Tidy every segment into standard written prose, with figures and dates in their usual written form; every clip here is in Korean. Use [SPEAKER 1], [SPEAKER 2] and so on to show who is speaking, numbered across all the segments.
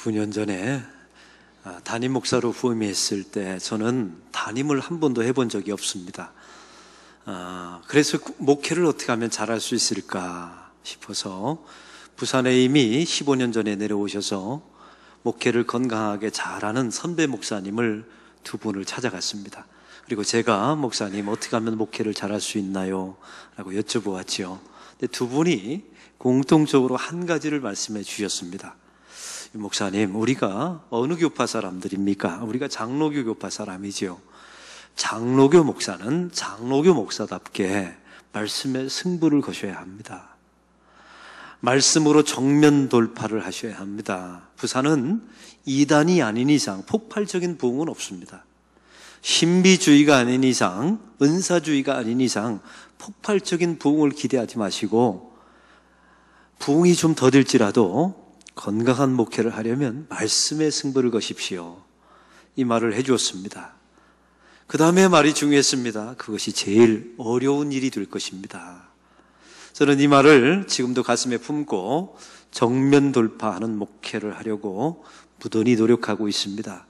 [SPEAKER 1] 9년 전에 담임 목사로 후임했을 때 저는 담임을 한 번도 해본 적이 없습니다. 그래서 목회를 어떻게 하면 잘할 수 있을까 싶어서 부산에 이미 15년 전에 내려오셔서 목회를 건강하게 잘하는 선배 목사님을 두 분을 찾아갔습니다. 그리고 제가 목사님 어떻게 하면 목회를 잘할 수 있나요? 라고 여쭤보았죠. 근데 두 분이 공통적으로 한 가지를 말씀해 주셨습니다. 목사님, 우리가 어느 교파 사람들입니까? 우리가 장로교 교파 사람이지요. 장로교 목사는 장로교 목사답게 말씀에 승부를 거셔야 합니다. 말씀으로 정면 돌파를 하셔야 합니다. 부산은 이단이 아닌 이상 폭발적인 부흥은 없습니다. 신비주의가 아닌 이상, 은사주의가 아닌 이상 폭발적인 부흥을 기대하지 마시고, 부흥이 좀 더딜지라도 건강한 목회를 하려면 말씀에 승부를 거십시오. 이 말을 해주었습니다. 그 다음에 말이 중요했습니다. 그것이 제일 어려운 일이 될 것입니다. 저는 이 말을 지금도 가슴에 품고 정면 돌파하는 목회를 하려고 부단히 노력하고 있습니다.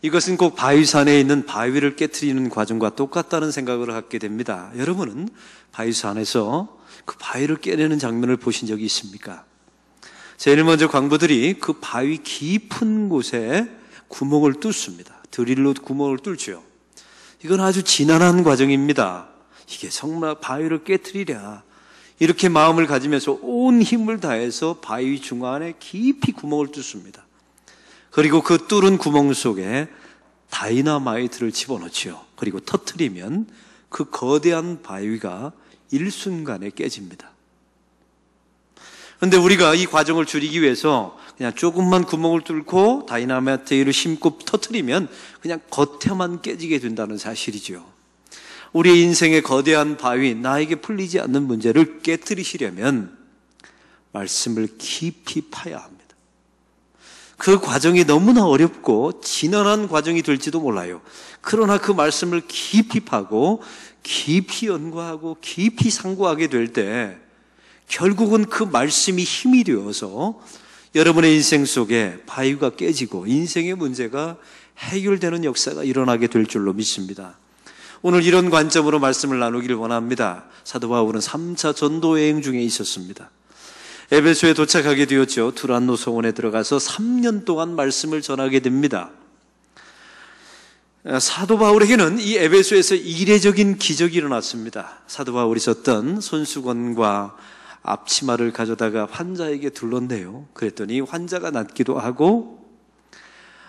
[SPEAKER 1] 이것은 꼭 바위산에 있는 바위를 깨트리는 과정과 똑같다는 생각을 갖게 됩니다. 여러분은 바위산에서 그 바위를 깨내는 장면을 보신 적이 있습니까? 제일 먼저 광부들이 그 바위 깊은 곳에 구멍을 뚫습니다. 드릴로 구멍을 뚫죠. 이건 아주 지난한 과정입니다. 이게 정말 바위를 깨트리랴, 이렇게 마음을 가지면서 온 힘을 다해서 바위 중앙에 깊이 구멍을 뚫습니다. 그리고 그 뚫은 구멍 속에 다이너마이트를 집어넣죠. 그리고 터뜨리면 그 거대한 바위가 일순간에 깨집니다. 그런데 우리가 이 과정을 줄이기 위해서 그냥 조금만 구멍을 뚫고 다이너마이트를 심고 터뜨리면 그냥 겉에만 깨지게 된다는 사실이죠. 우리의 인생의 거대한 바위, 나에게 풀리지 않는 문제를 깨뜨리시려면 말씀을 깊이 파야 합니다. 그 과정이 너무나 어렵고 지난한 과정이 될지도 몰라요. 그러나 그 말씀을 깊이 파고 깊이 연구하고 깊이 상고하게 될 때 결국은 그 말씀이 힘이 되어서 여러분의 인생 속에 바위가 깨지고 인생의 문제가 해결되는 역사가 일어나게 될 줄로 믿습니다. 오늘 이런 관점으로 말씀을 나누기를 원합니다. 사도 바울은 3차 전도 여행 중에 있었습니다. 에베소에 도착하게 되었죠. 두란노 성원에 들어가서 3년 동안 말씀을 전하게 됩니다. 사도 바울에게는 이 에베소에서 이례적인 기적이 일어났습니다. 사도 바울이 썼던 손수건과 앞치마를 가져다가 환자에게 둘렀네요. 그랬더니 환자가 낫기도 하고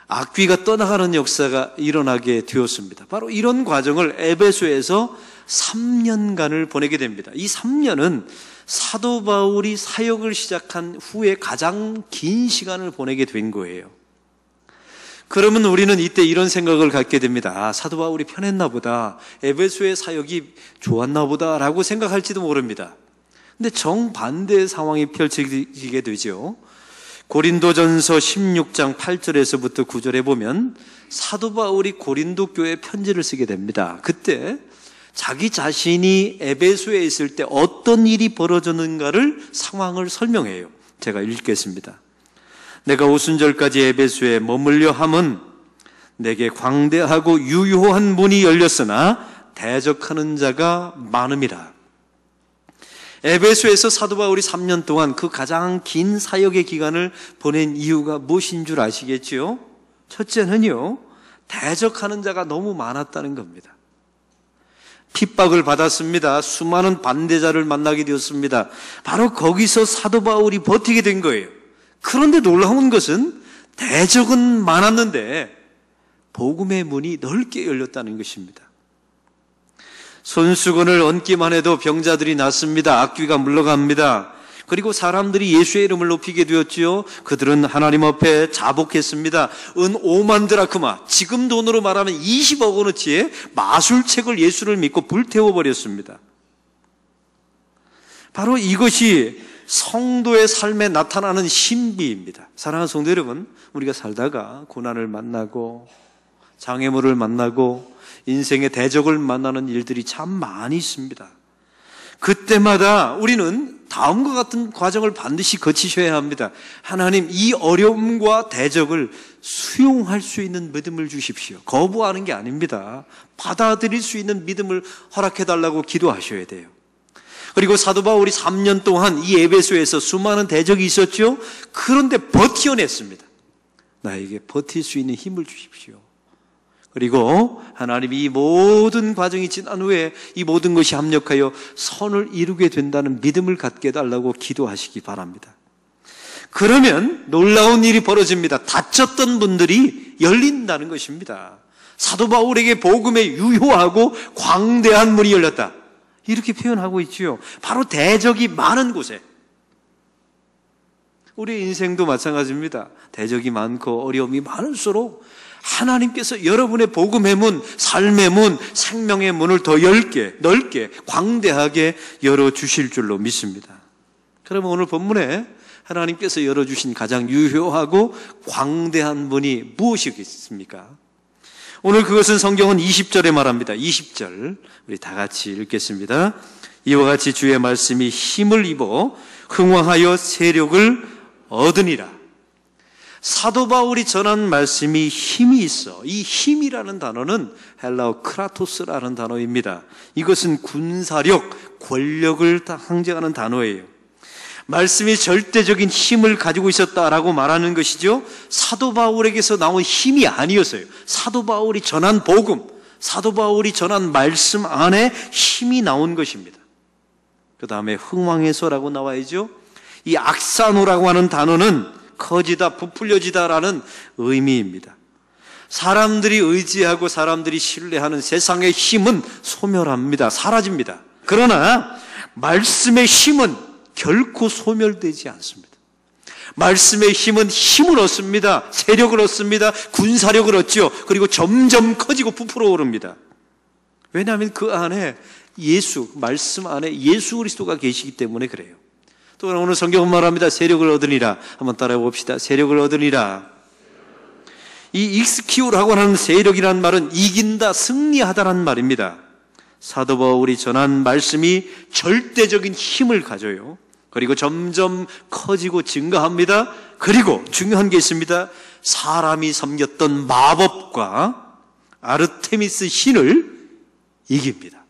[SPEAKER 1] 악귀가 떠나가는 역사가 일어나게 되었습니다. 바로 이런 과정을 에베소에서 3년간을 보내게 됩니다. 이 3년은 사도 바울이 사역을 시작한 후에 가장 긴 시간을 보내게 된 거예요. 그러면 우리는 이때 이런 생각을 갖게 됩니다. 사도 바울이 편했나 보다, 에베소의 사역이 좋았나 보다 라고 생각할지도 모릅니다. 근데 정반대의 상황이 펼쳐지게 되죠. 고린도전서 16장 8절에서부터 9절에 보면 사도 바울이 고린도 교회에 편지를 쓰게 됩니다. 그때 자기 자신이 에베소에 있을 때 어떤 일이 벌어졌는가를 상황을 설명해요. 제가 읽겠습니다. 내가 오순절까지 에베소에 머물려 함은 내게 광대하고 유효한 문이 열렸으나 대적하는 자가 많음이라. 에베소에서 사도 바울이 3년 동안 그 가장 긴 사역의 기간을 보낸 이유가 무엇인 줄 아시겠지요? 첫째는요, 대적하는 자가 너무 많았다는 겁니다. 핍박을 받았습니다. 수많은 반대자를 만나게 되었습니다. 바로 거기서 사도 바울이 버티게 된 거예요. 그런데 놀라운 것은 대적은 많았는데 복음의 문이 넓게 열렸다는 것입니다. 손수건을 얹기만 해도 병자들이 낫습니다. 악귀가 물러갑니다. 그리고 사람들이 예수의 이름을 높이게 되었지요. 그들은 하나님 앞에 자복했습니다. 은 5만 드라크마, 지금 돈으로 말하면 20억 원어치의 마술책을 예수를 믿고 불태워버렸습니다. 바로 이것이 성도의 삶에 나타나는 신비입니다. 사랑하는 성도 여러분, 우리가 살다가 고난을 만나고 장애물을 만나고 인생의 대적을 만나는 일들이 참 많이 있습니다. 그때마다 우리는 다음과 같은 과정을 반드시 거치셔야 합니다. 하나님, 이 어려움과 대적을 수용할 수 있는 믿음을 주십시오. 거부하는 게 아닙니다. 받아들일 수 있는 믿음을 허락해달라고 기도하셔야 돼요. 그리고 사도 바울이 3년 동안 이 에베소에서 수많은 대적이 있었죠. 그런데 버텨냈습니다. 나에게 버틸 수 있는 힘을 주십시오. 그리고 하나님이 이 모든 과정이 지난 후에 이 모든 것이 합력하여 선을 이루게 된다는 믿음을 갖게 해달라고 기도하시기 바랍니다. 그러면 놀라운 일이 벌어집니다. 닫혔던 분들이 열린다는 것입니다. 사도 바울에게 복음의 유효하고 광대한 문이 열렸다, 이렇게 표현하고 있지요. 바로 대적이 많은 곳에. 우리 인생도 마찬가지입니다. 대적이 많고 어려움이 많을수록 하나님께서 여러분의 복음의 문, 삶의 문, 생명의 문을 더 넓게, 광대하게 열어주실 줄로 믿습니다. 그러면 오늘 본문에 하나님께서 열어주신 가장 유효하고 광대한 문이 무엇이겠습니까? 오늘 그것은 성경은 20절에 말합니다. 20절 우리 다 같이 읽겠습니다. 이와 같이 주의 말씀이 힘을 입어 흥왕하여 세력을 얻으니라. 사도 바울이 전한 말씀이 힘이 있어. 이 힘이라는 단어는 헬라어 크라토스라는 단어입니다. 이것은 군사력, 권력을 상징하는 단어예요. 말씀이 절대적인 힘을 가지고 있었다라고 말하는 것이죠. 사도 바울에게서 나온 힘이 아니었어요. 사도 바울이 전한 복음, 사도 바울이 전한 말씀 안에 힘이 나온 것입니다. 그 다음에 흥왕해서라고 나와야죠. 이 악사노라고 하는 단어는 커지다, 부풀려지다라는 의미입니다. 사람들이 의지하고 사람들이 신뢰하는 세상의 힘은 소멸합니다. 사라집니다. 그러나 말씀의 힘은 결코 소멸되지 않습니다. 말씀의 힘은 힘을 얻습니다. 세력을 얻습니다. 군사력을 얻죠. 그리고 점점 커지고 부풀어 오릅니다. 왜냐하면 그 안에 말씀 안에 예수 그리스도가 계시기 때문에 그래요. 또 오늘 성경은 말합니다. 세력을 얻으니라. 한번 따라해 봅시다. 세력을 얻으니라. 이 익스키우라고 하는 세력이라는 말은 이긴다, 승리하다라는 말입니다. 사도 바울이 전한 말씀이 절대적인 힘을 가져요. 그리고 점점 커지고 증가합니다. 그리고 중요한 게 있습니다. 사람이 섬겼던 마법과 아르테미스 신을 이깁니다.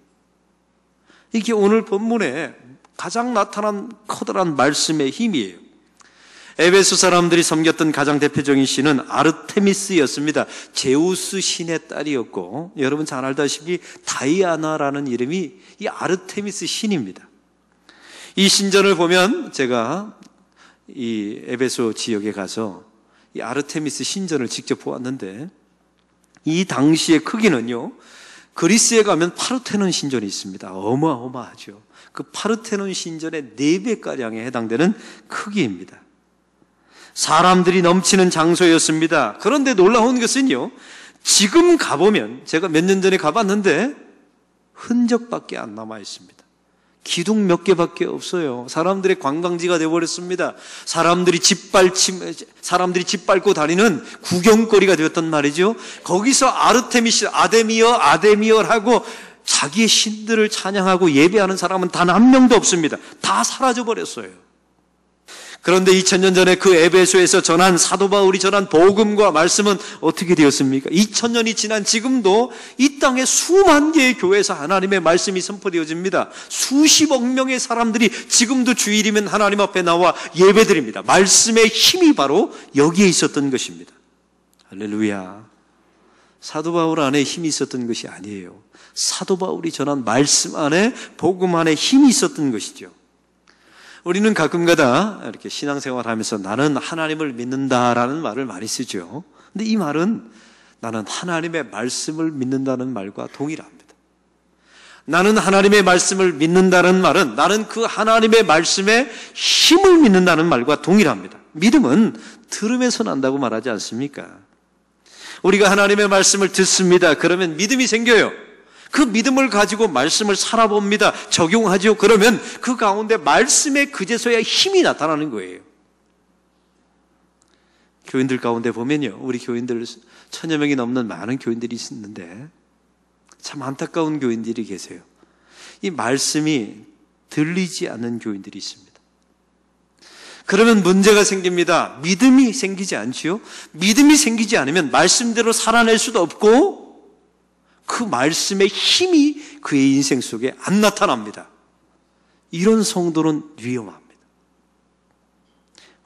[SPEAKER 1] 이게 오늘 본문에 가장 나타난 커다란 말씀의 힘이에요. 에베소 사람들이 섬겼던 가장 대표적인 신은 아르테미스였습니다. 제우스 신의 딸이었고, 여러분 잘 알다시피 다이아나라는 이름이 이 아르테미스 신입니다. 이 신전을 보면 제가 이 에베소 지역에 가서 이 아르테미스 신전을 직접 보았는데, 이 당시의 크기는요, 그리스에 가면 파르테논 신전이 있습니다. 어마어마하죠. 그 파르테논 신전의 4배가량에 해당되는 크기입니다. 사람들이 넘치는 장소였습니다. 그런데 놀라운 것은요, 지금 가보면, 제가 몇 년 전에 가봤는데 흔적밖에 안 남아 있습니다. 기둥 몇 개밖에 없어요. 사람들의 관광지가 되어버렸습니다. 사람들이 짓밟고 다니는 구경거리가 되었단 말이죠. 거기서 아르테미스, 아데미어라고 자기의 신들을 찬양하고 예배하는 사람은 단 한 명도 없습니다. 다 사라져버렸어요. 그런데 2000년 전에 그 에베소에서 전한 사도 바울이 전한 복음과 말씀은 어떻게 되었습니까? 2000년이 지난 지금도 이 땅에 수만 개의 교회에서 하나님의 말씀이 선포되어집니다. 수십억 명의 사람들이 지금도 주일이면 하나님 앞에 나와 예배드립니다. 말씀의 힘이 바로 여기에 있었던 것입니다. 할렐루야. 사도 바울 안에 힘이 있었던 것이 아니에요. 사도 바울이 전한 말씀 안에, 복음 안에 힘이 있었던 것이죠. 우리는 가끔가다 이렇게 신앙생활하면서 나는 하나님을 믿는다라는 말을 많이 쓰죠. 근데 이 말은 나는 하나님의 말씀을 믿는다는 말과 동일합니다. 나는 하나님의 말씀을 믿는다는 말은 나는 그 하나님의 말씀에 힘을 믿는다는 말과 동일합니다. 믿음은 들음에서 난다고 말하지 않습니까? 우리가 하나님의 말씀을 듣습니다. 그러면 믿음이 생겨요. 그 믿음을 가지고 말씀을 살아봅니다. 적용하죠. 그러면 그 가운데 말씀의 그제서야 힘이 나타나는 거예요. 교인들 가운데 보면요, 우리 교인들 1000여 명이 넘는 많은 교인들이 있는데 참 안타까운 교인들이 계세요. 이 말씀이 들리지 않는 교인들이 있습니다. 그러면 문제가 생깁니다. 믿음이 생기지 않지요? 믿음이 생기지 않으면 말씀대로 살아낼 수도 없고 그 말씀의 힘이 그의 인생 속에 안 나타납니다. 이런 성도는 위험합니다.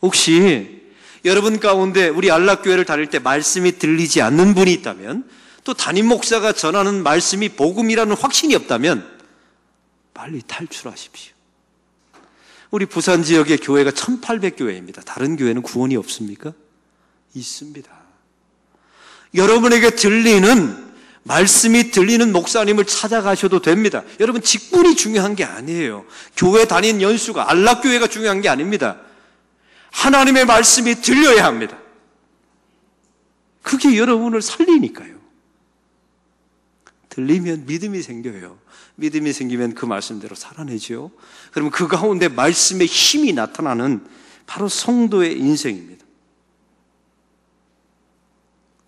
[SPEAKER 1] 혹시 여러분 가운데 우리 안락교회를 다닐 때 말씀이 들리지 않는 분이 있다면, 또 담임 목사가 전하는 말씀이 복음이라는 확신이 없다면 빨리 탈출하십시오. 우리 부산 지역의 교회가 1800교회입니다. 다른 교회는 구원이 없습니까? 있습니다. 여러분에게 들리는 말씀이 들리는 목사님을 찾아가셔도 됩니다. 여러분, 직분이 중요한 게 아니에요. 교회 다닌 연수가, 안락교회가 중요한 게 아닙니다. 하나님의 말씀이 들려야 합니다. 그게 여러분을 살리니까요. 들리면 믿음이 생겨요. 믿음이 생기면 그 말씀대로 살아내죠. 그러면 그 가운데 말씀의 힘이 나타나는 바로 성도의 인생입니다.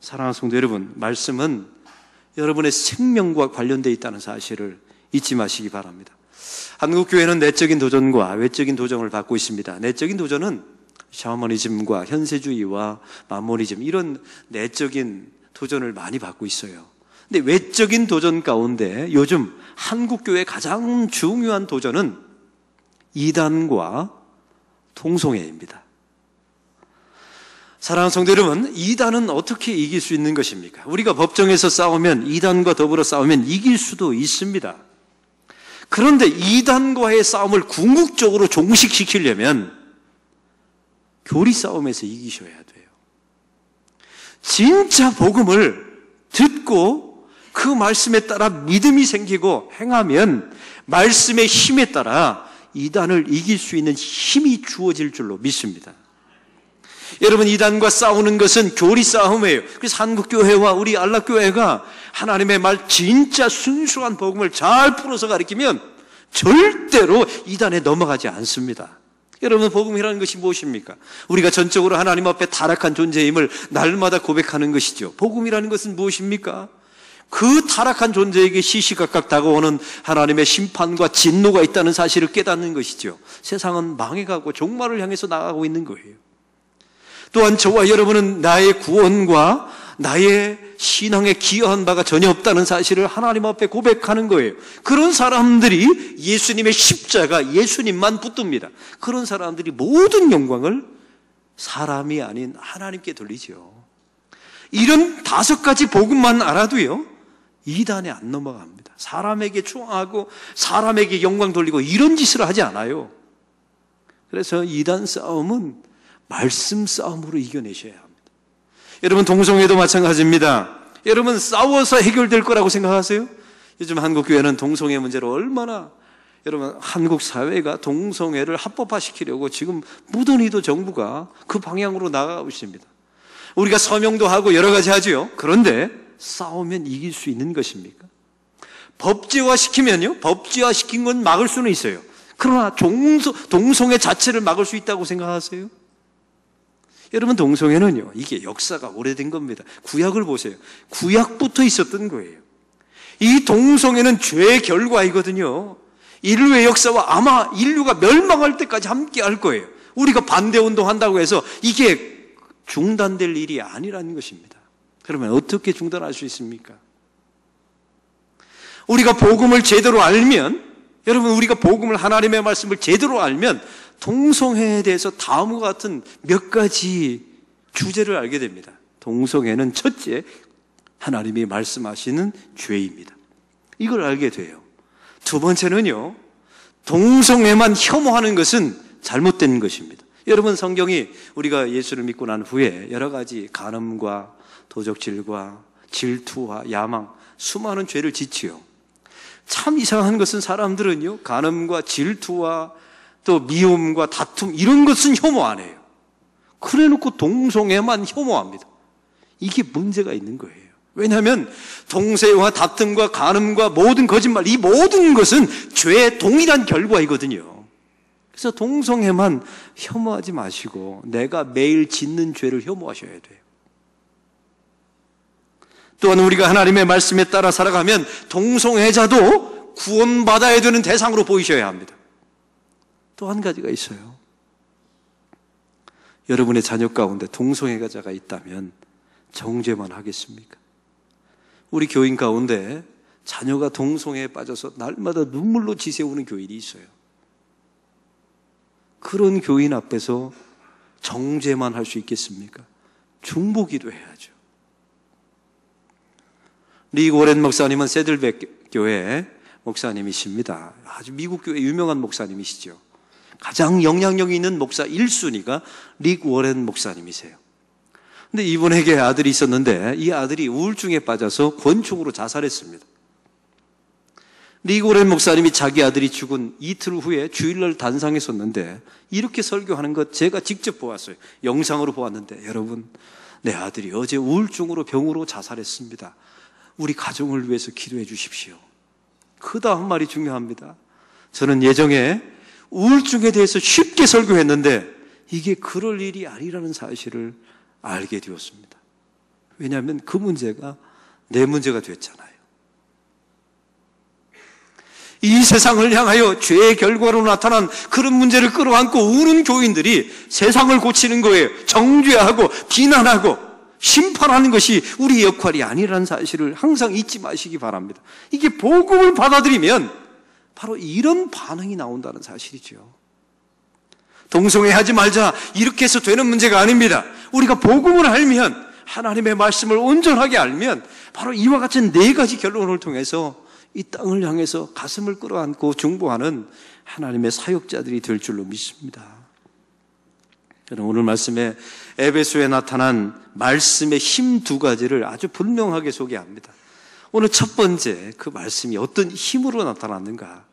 [SPEAKER 1] 사랑하는 성도 여러분, 말씀은 여러분의 생명과 관련되어 있다는 사실을 잊지 마시기 바랍니다. 한국교회는 내적인 도전과 외적인 도전을 받고 있습니다. 내적인 도전은 샤머니즘과 현세주의와 마모니즘, 이런 내적인 도전을 많이 받고 있어요. 근데 외적인 도전 가운데 요즘 한국교회의 가장 중요한 도전은 이단과 동성애입니다. 사랑하는 성도 여러분, 이단은 어떻게 이길 수 있는 것입니까? 우리가 법정에서 싸우면, 이단과 더불어 싸우면 이길 수도 있습니다. 그런데 이단과의 싸움을 궁극적으로 종식시키려면 교리 싸움에서 이기셔야 돼요. 진짜 복음을 듣고 그 말씀에 따라 믿음이 생기고 행하면 말씀의 힘에 따라 이단을 이길 수 있는 힘이 주어질 줄로 믿습니다. 여러분, 이단과 싸우는 것은 교리 싸움이에요. 그래서 한국교회와 우리 안락교회가 하나님의 말, 진짜 순수한 복음을 잘 풀어서 가르치면 절대로 이단에 넘어가지 않습니다. 여러분, 복음이라는 것이 무엇입니까? 우리가 전적으로 하나님 앞에 타락한 존재임을 날마다 고백하는 것이죠. 복음이라는 것은 무엇입니까? 그 타락한 존재에게 시시각각 다가오는 하나님의 심판과 진노가 있다는 사실을 깨닫는 것이죠. 세상은 망해가고 종말을 향해서 나가고 있는 거예요. 또한 저와 여러분은 나의 구원과 나의 신앙에 기여한 바가 전혀 없다는 사실을 하나님 앞에 고백하는 거예요. 그런 사람들이 예수님의 십자가, 예수님만 붙듭니다. 그런 사람들이 모든 영광을 사람이 아닌 하나님께 돌리죠. 이런 5가지 복음만 알아도요, 이단에 안 넘어갑니다. 사람에게 추앙하고 사람에게 영광 돌리고 이런 짓을 하지 않아요. 그래서 이단 싸움은 말씀 싸움으로 이겨내셔야 합니다. 여러분, 동성애도 마찬가지입니다. 여러분, 싸워서 해결될 거라고 생각하세요? 요즘 한국교회는 동성애 문제로 얼마나, 여러분, 한국 사회가 동성애를 합법화시키려고 지금 무던히도 정부가 그 방향으로 나가고 있습니다. 우리가 서명도 하고 여러 가지 하죠. 그런데 싸우면 이길 수 있는 것입니까? 법제화시키면요, 법제화시킨 건 막을 수는 있어요. 그러나 동성애 자체를 막을 수 있다고 생각하세요? 여러분, 동성애는요, 이게 역사가 오래된 겁니다. 구약을 보세요. 구약부터 있었던 거예요. 이 동성애는 죄의 결과이거든요. 인류의 역사와 아마 인류가 멸망할 때까지 함께 할 거예요. 우리가 반대운동 한다고 해서 이게 중단될 일이 아니라는 것입니다. 그러면 어떻게 중단할 수 있습니까? 우리가 복음을 제대로 알면, 여러분, 우리가 복음을, 하나님의 말씀을 제대로 알면 동성애에 대해서 다음과 같은 몇 가지 주제를 알게 됩니다. 동성애는 첫째, 하나님이 말씀하시는 죄입니다. 이걸 알게 돼요. 두 번째는요, 동성애만 혐오하는 것은 잘못된 것입니다. 여러분, 성경이 우리가 예수를 믿고 난 후에 여러 가지 간음과 도적질과 질투와 야망, 수많은 죄를 짓지요. 참 이상한 것은 사람들은요, 간음과 질투와 또 미움과 다툼, 이런 것은 혐오 안 해요. 그래 놓고 동성애만 혐오합니다. 이게 문제가 있는 거예요. 왜냐하면 동성애와 다툼과 간음과 모든 거짓말, 이 모든 것은 죄의 동일한 결과이거든요. 그래서 동성애만 혐오하지 마시고 내가 매일 짓는 죄를 혐오하셔야 돼요. 또한 우리가 하나님의 말씀에 따라 살아가면 동성애자도 구원받아야 되는 대상으로 보이셔야 합니다. 또 한 가지가 있어요. 여러분의 자녀 가운데 동성애자가 있다면 정죄만 하겠습니까? 우리 교인 가운데 자녀가 동성애에 빠져서 날마다 눈물로 지새우는 교인이 있어요. 그런 교인 앞에서 정죄만 할 수 있겠습니까? 중보기도 해야죠. 리 워렌 목사님은 세들백 교회 목사님이십니다. 아주 미국 교회 유명한 목사님이시죠. 가장 영향력 있는 목사 1순위가 리 워렌 목사님이세요. 근데 이분에게 아들이 있었는데 이 아들이 우울증에 빠져서 권총으로 자살했습니다. 리 워렌 목사님이 자기 아들이 죽은 이틀 후에 주일날 단상했었는데 이렇게 설교하는 것 제가 직접 보았어요. 영상으로 보았는데, 여러분, 내 아들이 어제 우울증으로 병으로 자살했습니다. 우리 가정을 위해서 기도해 주십시오. 그 다음 말이 중요합니다. 저는 예정에 우울증에 대해서 쉽게 설교했는데 이게 그럴 일이 아니라는 사실을 알게 되었습니다. 왜냐하면 그 문제가 내 문제가 됐잖아요. 이 세상을 향하여 죄의 결과로 나타난 그런 문제를 끌어안고 우는 교인들이 세상을 고치는 거예요. 정죄하고 비난하고 심판하는 것이 우리 역할이 아니라는 사실을 항상 잊지 마시기 바랍니다. 이게 복음을 받아들이면 바로 이런 반응이 나온다는 사실이죠. 동성애 하지 말자 이렇게 해서 되는 문제가 아닙니다. 우리가 복음을 알면, 하나님의 말씀을 온전하게 알면 바로 이와 같은 네 가지 결론을 통해서 이 땅을 향해서 가슴을 끌어안고 중보하는 하나님의 사역자들이 될 줄로 믿습니다. 저는 오늘 말씀에 에베소에 나타난 말씀의 힘 두 가지를 아주 분명하게 소개합니다. 오늘 첫 번째, 그 말씀이 어떤 힘으로 나타났는가?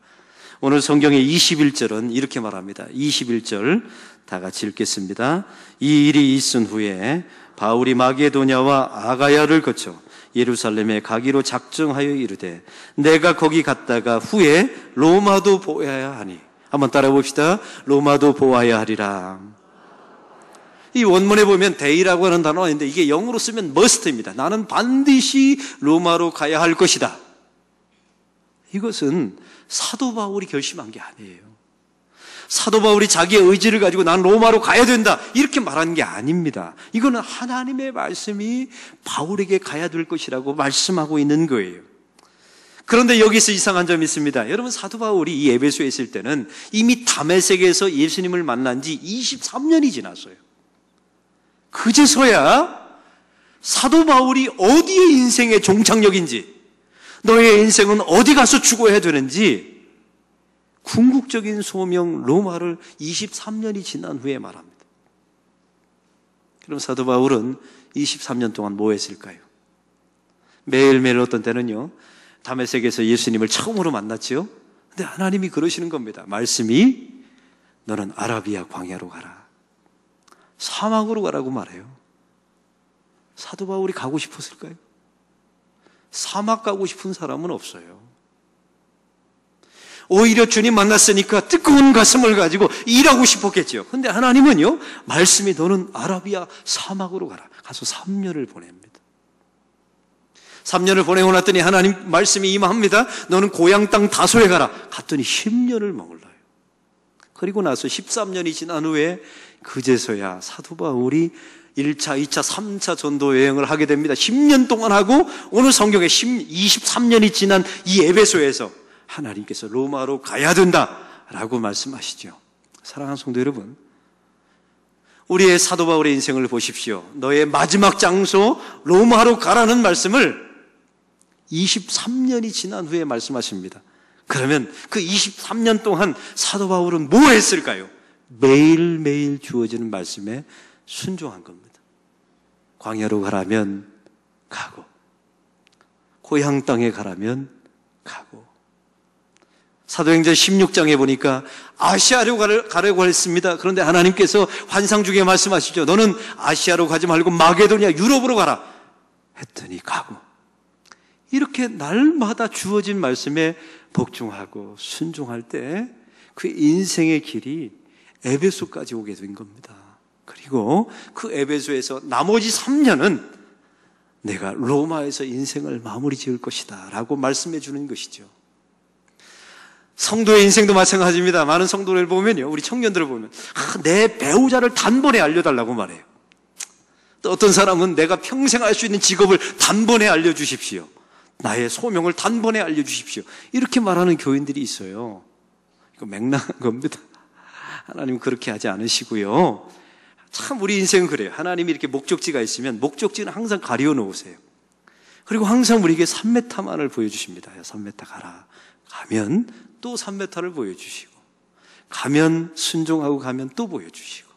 [SPEAKER 1] 오늘 성경의 21절은 이렇게 말합니다. 21절 다 같이 읽겠습니다. 이 일이 있은 후에 바울이 마게도냐와 아가야를 거쳐 예루살렘에 가기로 작정하여 이르되 내가 거기 갔다가 후에 로마도 보아야 하니. 한번 따라 봅시다. 로마도 보아야 하리라. 이 원문에 보면 데이라고 하는 단어가 있는데 이게 영어로 쓰면 must입니다. 나는 반드시 로마로 가야 할 것이다. 이것은 사도 바울이 결심한 게 아니에요. 사도 바울이 자기의 의지를 가지고 난 로마로 가야 된다 이렇게 말하는 게 아닙니다. 이거는 하나님의 말씀이 바울에게 가야 될 것이라고 말씀하고 있는 거예요. 그런데 여기서 이상한 점이 있습니다. 여러분, 사도 바울이 이 에베소에 있을 때는 이미 다메섹에서 예수님을 만난 지 23년이 지났어요. 그제서야 사도 바울이 어디에 인생의 종착역인지, 너의 인생은 어디 가서 죽어야 되는지 궁극적인 소명 로마를 23년이 지난 후에 말합니다. 그럼 사도 바울은 23년 동안 뭐 했을까요? 매일매일 어떤 때는요, 다메섹에서 예수님을 처음으로 만났지요. 근데 하나님이 그러시는 겁니다. 말씀이 너는 아라비아 광야로 가라, 사막으로 가라고 말해요. 사도 바울이 가고 싶었을까요? 사막 가고 싶은 사람은 없어요. 오히려 주님 만났으니까 뜨거운 가슴을 가지고 일하고 싶었겠죠. 근데 하나님은요, 말씀이 너는 아라비아 사막으로 가라. 가서 3년을 보냅니다. 3년을 보내고 났더니 하나님 말씀이 임합니다. 너는 고향 땅 다소에 가라. 갔더니 10년을 머물러요. 그리고 나서 13년이 지난 후에 그제서야 사도 바울이 1차, 2차, 3차 전도 여행을 하게 됩니다. 10년 동안 하고 오늘 성경에 23년이 지난 이 에베소에서 하나님께서 로마로 가야 된다라고 말씀하시죠. 사랑하는 성도 여러분, 우리의 사도 바울의 인생을 보십시오. 너의 마지막 장소 로마로 가라는 말씀을 23년이 지난 후에 말씀하십니다. 그러면 그 23년 동안 사도 바울은 뭐 했을까요? 매일매일 주어지는 말씀에 순종한 겁니다. 광야로 가라면 가고, 고향 땅에 가라면 가고. 사도행전 16장에 보니까 아시아로 가려고 했습니다. 그런데 하나님께서 환상 중에 말씀하시죠. 너는 아시아로 가지 말고 마게도냐, 유럽으로 가라 했더니 가고. 이렇게 날마다 주어진 말씀에 복종하고 순종할 때 그 인생의 길이 에베소까지 오게 된 겁니다. 그리고 그 에베소에서 나머지 3년은 내가 로마에서 인생을 마무리 지을 것이다 라고 말씀해 주는 것이죠. 성도의 인생도 마찬가지입니다. 많은 성도를 보면요, 우리 청년들을 보면 내 배우자를 단번에 알려달라고 말해요. 또 어떤 사람은 내가 평생 할 수 있는 직업을 단번에 알려주십시오. 나의 소명을 단번에 알려주십시오. 이렇게 말하는 교인들이 있어요. 이거 맹랑한 겁니다. 하나님은 그렇게 하지 않으시고요. 참 우리 인생은 그래요. 하나님이 이렇게 목적지가 있으면 목적지는 항상 가려 놓으세요. 그리고 항상 우리에게 3m만을 보여주십니다. 3m 가라. 가면 또 3m를 보여주시고, 가면 순종하고 가면 또 보여주시고.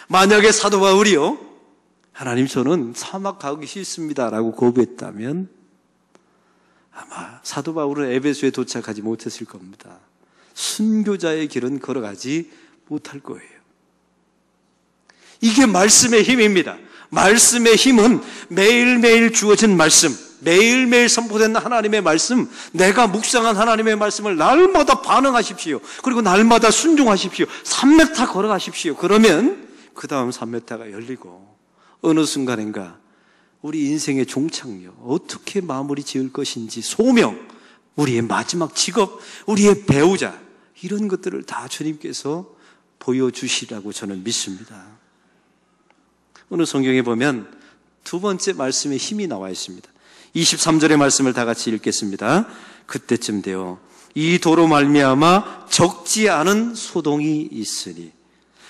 [SPEAKER 1] 만약에 사도 바울이요, 하나님 저는 사막 가기 싫습니다라고 고백했다면 아마 사도 바울은 에베소에 도착하지 못했을 겁니다. 순교자의 길은 걸어가지 못할 거예요. 이게 말씀의 힘입니다. 말씀의 힘은 매일매일 주어진 말씀, 매일매일 선포된 하나님의 말씀, 내가 묵상한 하나님의 말씀을 날마다 반응하십시오. 그리고 날마다 순종하십시오. 3m 걸어가십시오. 그러면 그 다음 3m가 열리고 어느 순간인가 우리 인생의 종착역, 어떻게 마무리 지을 것인지, 소명, 우리의 마지막 직업, 우리의 배우자, 이런 것들을 다 주님께서 보여주시라고 저는 믿습니다. 오늘 성경에 보면 두 번째 말씀의 힘이 나와 있습니다. 23절의 말씀을 다 같이 읽겠습니다. 그때쯤 되어 이 도로 말미암아 적지 않은 소동이 있으니.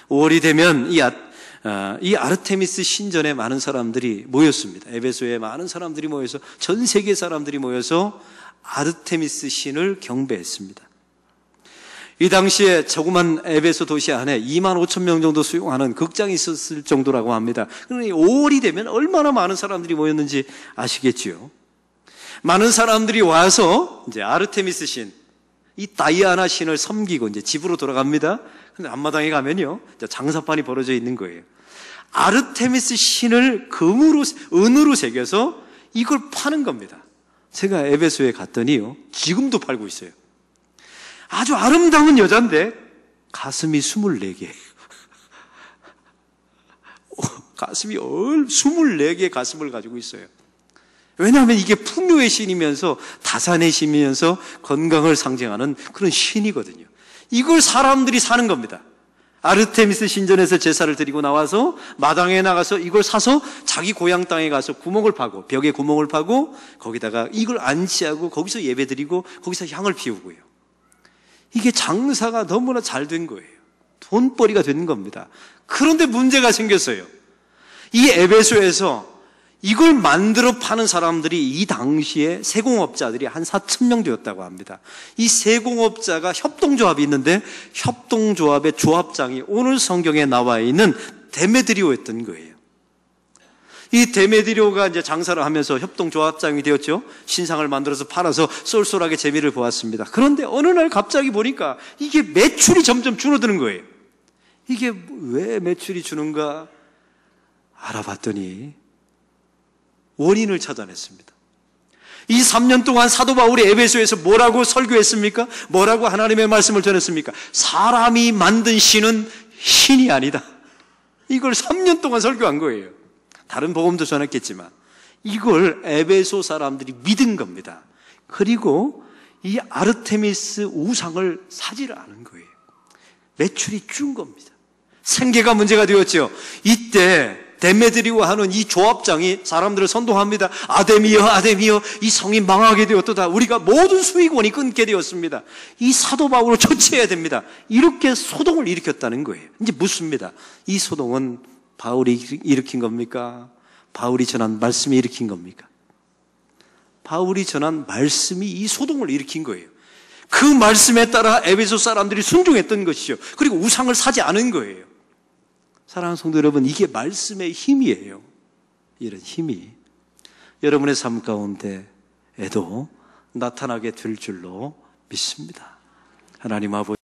[SPEAKER 1] 5월이 되면 이 아르테미스 신전에 많은 사람들이 모였습니다. 에베소에 많은 사람들이 모여서, 전 세계 사람들이 모여서 아르테미스 신을 경배했습니다. 이 당시에 조그만 에베소 도시 안에 2만 5천 명 정도 수용하는 극장이 있었을 정도라고 합니다. 그러니 5월이 되면 얼마나 많은 사람들이 모였는지 아시겠지요? 많은 사람들이 와서 이제 아르테미스 신, 이 다이아나 신을 섬기고 이제 집으로 돌아갑니다. 근데 앞마당에 가면요, 장사판이 벌어져 있는 거예요. 아르테미스 신을 은으로 새겨서 이걸 파는 겁니다. 제가 에베소에 갔더니요, 지금도 팔고 있어요. 아주 아름다운 여자인데 가슴이 24개. 가슴이 24개의 가슴을 가지고 있어요. 왜냐하면 이게 풍요의 신이면서 다산의 신이면서 건강을 상징하는 그런 신이거든요. 이걸 사람들이 사는 겁니다. 아르테미스 신전에서 제사를 드리고 나와서 마당에 나가서 이걸 사서 자기 고향 땅에 가서 구멍을 파고, 벽에 구멍을 파고 거기다가 이걸 안치하고 거기서 예배드리고 거기서 향을 피우고요. 이게 장사가 너무나 잘 된 거예요. 돈벌이가 된 겁니다. 그런데 문제가 생겼어요. 이 에베소에서 이걸 만들어 파는 사람들이 이 당시에 세공업자들이 한 4,000명 되었다고 합니다. 이 세공업자가 협동조합이 있는데 협동조합의 조합장이 오늘 성경에 나와 있는 데메드리오였던 거예요. 이 데메드리오가 이제 장사를 하면서 협동조합장이 되었죠. 신상을 만들어서 팔아서 쏠쏠하게 재미를 보았습니다. 그런데 어느 날 갑자기 보니까 이게 매출이 점점 줄어드는 거예요. 이게 왜 매출이 주는가 알아봤더니 원인을 찾아냈습니다. 이 3년 동안 사도 바울이 에베소에서 뭐라고 설교했습니까? 뭐라고 하나님의 말씀을 전했습니까? 사람이 만든 신은 신이 아니다. 이걸 3년 동안 설교한 거예요. 다른 복음도 전했겠지만 이걸 에베소 사람들이 믿은 겁니다. 그리고 이 아르테미스 우상을 사지를 않은 거예요. 매출이 준 겁니다. 생계가 문제가 되었죠. 이때 데메드리오 하는 이 조합장이 사람들을 선동합니다. 아데미여, 아데미여, 이 성이 망하게 되었도다. 우리가 모든 수익원이 끊게 되었습니다. 이 사도 바울을 처치해야 됩니다. 이렇게 소동을 일으켰다는 거예요. 이제 묻습니다. 이 소동은 바울이 일으킨 겁니까? 바울이 전한 말씀이 일으킨 겁니까? 바울이 전한 말씀이 이 소동을 일으킨 거예요. 그 말씀에 따라 에베소 사람들이 순종했던 것이죠. 그리고 우상을 사지 않은 거예요. 사랑하는 성도 여러분, 이게 말씀의 힘이에요. 이런 힘이 여러분의 삶 가운데에도 나타나게 될 줄로 믿습니다. 하나님 아버지,